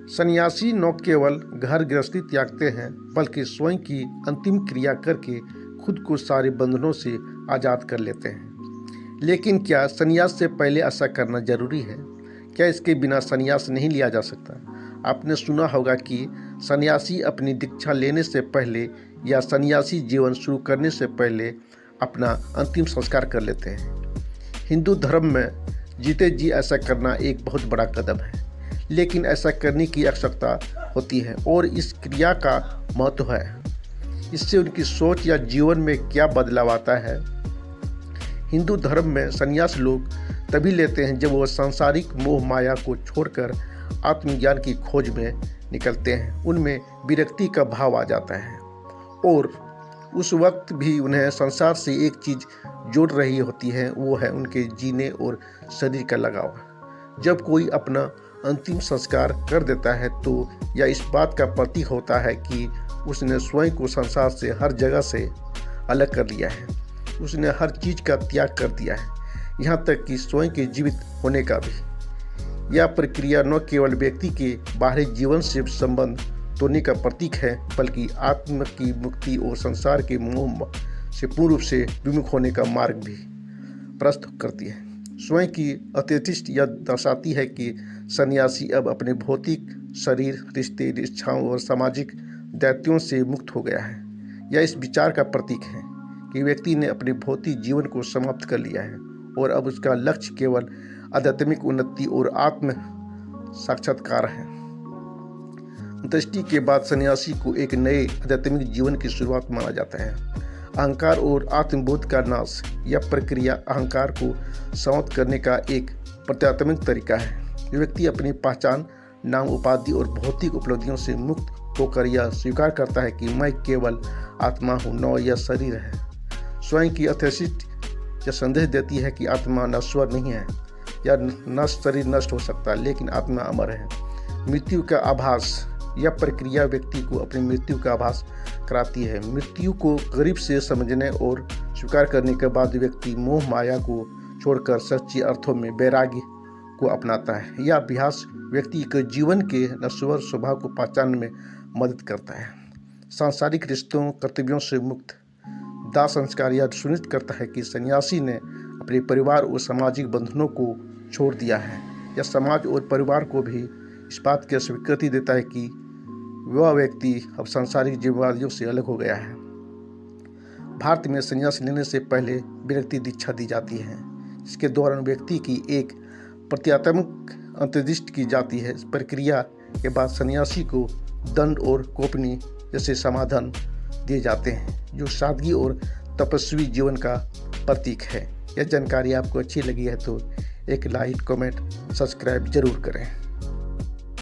सन्यासी न केवल घर गृहस्थी त्यागते हैं बल्कि स्वयं की अंतिम क्रिया करके खुद को सारे बंधनों से आज़ाद कर लेते हैं। लेकिन क्या सन्यास से पहले ऐसा करना जरूरी है? क्या इसके बिना सन्यास नहीं लिया जा सकता? आपने सुना होगा कि सन्यासी अपनी दीक्षा लेने से पहले या सन्यासी जीवन शुरू करने से पहले अपना अंतिम संस्कार कर लेते हैं। हिंदू धर्म में जीते जी ऐसा करना एक बहुत बड़ा कदम है, लेकिन ऐसा करने की आवश्यकता होती है और इस क्रिया का महत्व है। इससे उनकी सोच या जीवन में क्या बदलाव आता है। हिंदू धर्म में संन्यास लोग तभी लेते हैं जब वो सांसारिक मोह माया को छोड़कर आत्मज्ञान की खोज में निकलते हैं। उनमें विरक्ति का भाव आ जाता है और उस वक्त भी उन्हें संसार से एक चीज़ जोड़ रही होती है, वो है उनके जीने और शरीर का लगाव। जब कोई अपना अंतिम संस्कार कर देता है तो यह इस बात का प्रतीक होता है कि उसने स्वयं को संसार से हर जगह से अलग कर लिया है। उसने हर चीज़ का त्याग कर दिया है, यहाँ तक कि स्वयं के जीवित होने का भी। यह प्रक्रिया न केवल व्यक्ति के बाहरी जीवन से संबंध तोड़ने का प्रतीक है बल्कि आत्मा की मुक्ति और संसार के मोह से पूर्ण रूप से विमुख होने का मार्ग भी प्रस्तुत करती है। स्वयं की अत्यतिष्ठ यह दर्शाती है कि सन्यासी अब अपने भौतिक शरीर, रिश्ते, इच्छाओं और सामाजिक दायित्वों से मुक्त हो गया है। यह इस विचार का प्रतीक है कि व्यक्ति ने अपने भौतिक जीवन को समाप्त कर लिया है और अब उसका लक्ष्य केवल आध्यात्मिक उन्नति और आत्म साक्षात्कार है। अंत्येष्टि के बाद सन्यासी को एक नए आध्यात्मिक जीवन की शुरुआत माना जाता है। अहंकार और आत्मबोध का नाश। यह प्रक्रिया अहंकार को समाप्त करने का एक प्रत्यात्मिक तरीका है। व्यक्ति अपनी पहचान, नाम, उपाधि और भौतिक उपलब्धियों से मुक्त होकर यह स्वीकार करता है कि मैं केवल आत्मा हूँ, न यह शरीर है। स्वयं की अत्यतिष्ठ यह संदेश देती है कि आत्मा नश्वर नहीं है या नष्ट शरीर नष्ट हो सकता है, लेकिन आत्मा अमर है। मृत्यु का आभास। यह प्रक्रिया व्यक्ति को अपनी मृत्यु का आभास कराती है। मृत्यु को करीब से समझने और स्वीकार करने के बाद व्यक्ति मोह माया को छोड़कर सच्चे अर्थों में वैराग्य को अपनाता है। यह अभ्यास व्यक्ति के जीवन के नश्वर स्वभाव को पहचानने में मदद करता है। सांसारिक रिश्तों, कर्तव्यों से मुक्त। दाह संस्कार यह सुनिश्चित करता है कि सन्यासी ने अपने परिवार और सामाजिक बंधनों को छोड़ दिया है। यह समाज और परिवार को भी इस बात की स्वीकृति देता है कि वह व्यक्ति अब सांसारिक जिम्मेदारियों से अलग हो गया है। भारत में संन्यास लेने से पहले विरक्ति दीक्षा दी जाती है, जिसके दौरान व्यक्ति की एक प्रत्यात्मक अंत्येष्टि की जाती है। इस प्रक्रिया के बाद सन्यासी को दंड और गोपनीय जैसे समाधान दिए जाते हैं, जो सादगी और तपस्वी जीवन का प्रतीक है। यह जानकारी आपको अच्छी लगी है तो एक लाइक, कमेंट, सब्सक्राइब जरूर करें।